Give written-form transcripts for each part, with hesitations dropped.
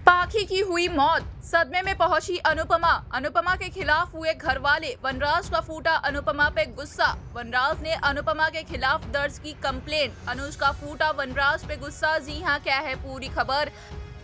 पाखी की हुई मौत, सदमे में पहुंची अनुपमा। अनुपमा के खिलाफ हुए घरवाले, वनराज का फूटा अनुपमा पे गुस्सा। वनराज ने अनुपमा के खिलाफ दर्ज की कंप्लेंट। अनुज का फूटा वनराज पे गुस्सा। जी हां, क्या है पूरी खबर।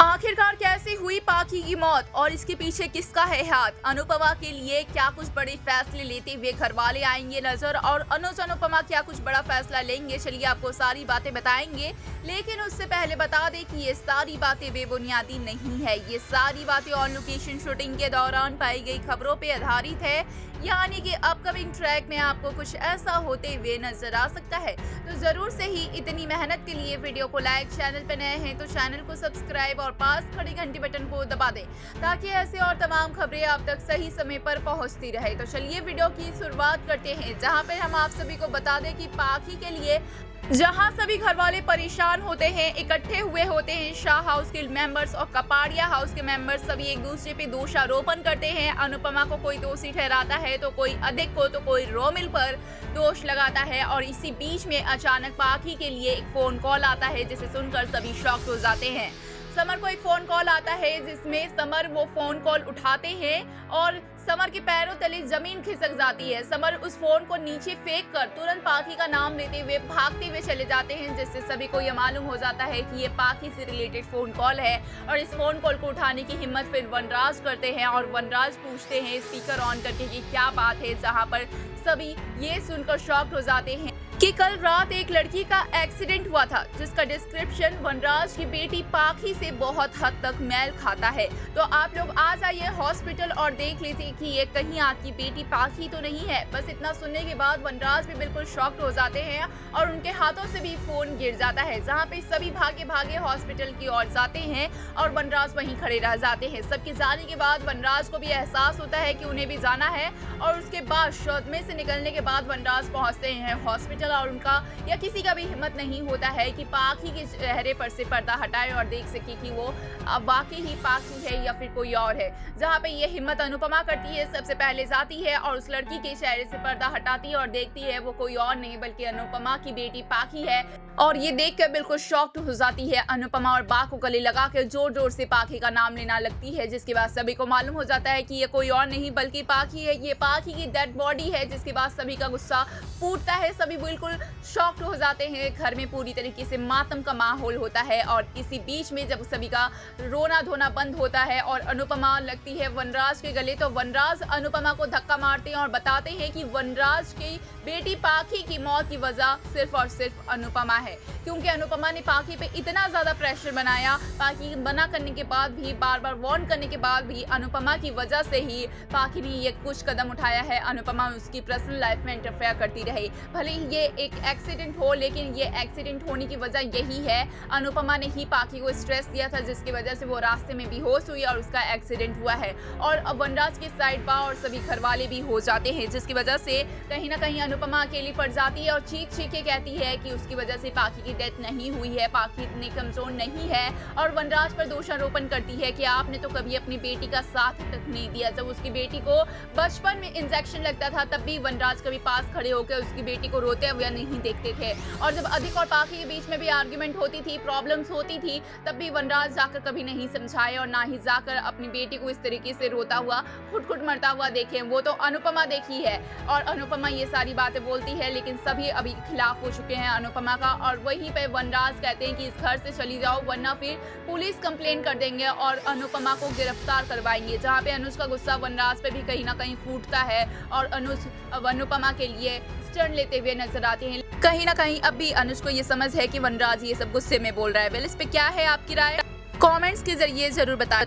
आखिरकार कैसे हुई पाखी की मौत और इसके पीछे किसका है हाथ। अनुपमा के लिए क्या कुछ बड़े फैसले लेते हुए घरवाले आएंगे नजर और अनुज अनुपमा क्या कुछ बड़ा फैसला लेंगे, चलिए आपको सारी बातें बताएंगे। लेकिन उससे पहले बता दें कि ये सारी बातें बेबुनियादी नहीं है। ये सारी बातें ऑन लोकेशन शूटिंग के दौरान पाई गई खबरों पे आधारित है, यानी कि अपकमिंग ट्रैक में आपको कुछ ऐसा होते हुए नजर आ सकता है। तो जरूर से ही इतनी मेहनत के लिए वीडियो को लाइक, चैनल पे नए हैं तो चैनल को सब्सक्राइब और पास खड़ी घंटी बटन को दबा दें ताकि ऐसे और तमाम खबरें आप तक सही समय पर पहुंचती रहे। तो चलिए वीडियो की शुरुआत करते हैं, जहां पे हम आप सभी को बता दें कि पाखी के लिए जहां सभी घर वाले परेशान होते हैं, इकट्ठे हुए होते हैं। शाह हाउस के मेंबर्स और कपाड़िया हाउस के मेंबर्स सभी एक दूसरे पे दोषारोपण करते हैं। अनुपमा को कोई दोषी ठहराता है तो कोई अधिक को तो कोई रोमिल पर दोष लगाता है। और इसी बीच में अचानक पाखी के लिए एक फोन कॉल आता है, जिसे सुनकर सभी शॉक्ड हो जाते हैं। समर को एक फोन कॉल आता है, जिसमें समर वो फोन कॉल उठाते हैं और समर के पैरों तले जमीन खिसक जाती है। समर उस फोन को नीचे फेंक कर तुरंत पाखी का नाम लेते हुए भागते हुए चले जाते हैं, जिससे सभी को यह मालूम हो जाता है कि ये पाखी से रिलेटेड फोन कॉल है। और इस फोन कॉल को उठाने की हिम्मत फिर वनराज करते हैं और वनराज पूछते हैं स्पीकर ऑन करके कि क्या बात है, जहां पर सभी ये सुनकर शॉक्ड हो जाते हैं कि कल रात एक लड़की का एक्सीडेंट हुआ था, जिसका डिस्क्रिप्शन वनराज की बेटी पाखी से बहुत हद तक मेल खाता है। तो आप लोग आ जाइए हॉस्पिटल और देख लीजिए कि ये कहीं आपकी बेटी पाखी तो नहीं है। बस इतना सुनने के बाद वनराज भी बिल्कुल शॉक्ड हो जाते हैं और उनके हाथों से भी फोन गिर जाता है, जहाँ पे सभी भागे भागे हॉस्पिटल की ओर जाते हैं और वनराज वहीं खड़े रह जाते हैं। सबके जाने के बाद वनराज को भी एहसास होता है कि उन्हें भी जाना है और उसके बाद सदमे से निकलने के बाद वनराज पहुंचते हैं हॉस्पिटल और उनका या किसी का भी हिम्मत नहीं होता है कि पाखी के चेहरे पर से पर्दा हटाए और देख सके कि वो अब वाकई ही पाखी है या फिर कोई और है। जहां पे ये हिम्मत अनुपमा करती है, सबसे पहले जाती है और उस लड़की के चेहरे से पर्दा हटाती है और देखती है वो कोई और नहीं बल्कि अनुपमा की बेटी पाखी है। और ये देखकर बिल्कुल शॉक्ड हो जाती है अनुपमा और बा को गले लगाकर जोर जोर से पाखी का नाम लेना लगती है, जिसके बाद सभी को मालूम हो जाता है कि ये कोई और नहीं बल्कि पाखी है। ये पाखी की डेड बॉडी है, जिसके बाद सभी का गुस्सा फूटता है। सभी बिल्कुल शॉक्ड हो जाते हैं। घर में पूरी तरीके से मातम का माहौल होता है और इसी बीच में जब सभी का रोना धोना बंद होता है और अनुपमा लगती है वनराज के गले, तो वनराज अनुपमा को धक्का मारते हैं और बताते हैं कि वनराज की बेटी पाखी की मौत की वजह सिर्फ और सिर्फ अनुपमा है, क्योंकि अनुपमा ने पाखी पे इतना ज्यादा प्रेशर बनाया। पाखी मना करने के बाद भी, बार बार वार्न करने के बाद भी अनुपमा की वजह से ही पाखी ने ये कुछ कदम उठाया है। अनुपमा उसकी पर्सनल लाइफ में इंटरफेयर करती रही। भले ही ये एक एक्सीडेंट हो, लेकिन ये एक्सीडेंट होने की वजह यही है, अनुपमा ने ही पाखी को स्ट्रेस दिया था, जिसकी वजह से वो रास्ते में बेहोश हुई और उसका एक्सीडेंट हुआ है। और अब वनराज की साइड बा और सभी घर वाले भी हो जाते हैं, जिसकी वजह से कहीं ना कहीं अनुपमा अकेली पड़ जाती है और चीख चीख के कहती है कि उसकी वजह से पाखी की डेथ नहीं हुई है, पाखी इतनी कमजोर नहीं है। और वनराज पर दोषारोपण करती है कि आपने तो कभी अपनी बेटी का साथ तक नहीं दिया। जब उसकी बेटी को बचपन में इंजेक्शन लगता था, तब भी वनराज कभी पास खड़े होकर उसकी बेटी को रोते हुए नहीं देखते थे। और जब अधिक और पाखी के बीच में भी आर्ग्यूमेंट होती थी, प्रॉब्लम्स होती थी, तब भी वनराज जाकर कभी नहीं समझाए और ना ही जाकर अपनी बेटी को इस तरीके से रोता हुआ, खुट मरता हुआ देखे। वो तो अनुपमा देखी है और अनुपमा ये सारी बातें बोलती है, लेकिन सभी अभी खिलाफ हो चुके हैं अनुपमा का। और वहीं पे वनराज कहते हैं कि इस घर से चली जाओ, वरना फिर पुलिस कंप्लेन कर देंगे और अनुपमा को गिरफ्तार करवाएंगे। जहाँ पे अनुज का गुस्सा वनराज पे भी कहीं ना कहीं फूटता है और अनुज अनुपमा के लिए स्टर्न लेते हुए नजर आते हैं। कहीं ना कहीं अब भी अनुज को ये समझ है कि वनराज ये सब गुस्से में बोल रहा है। वेल, इस पे क्या है आपकी राय? कमेंट्स के जरिए जरूर बताएं।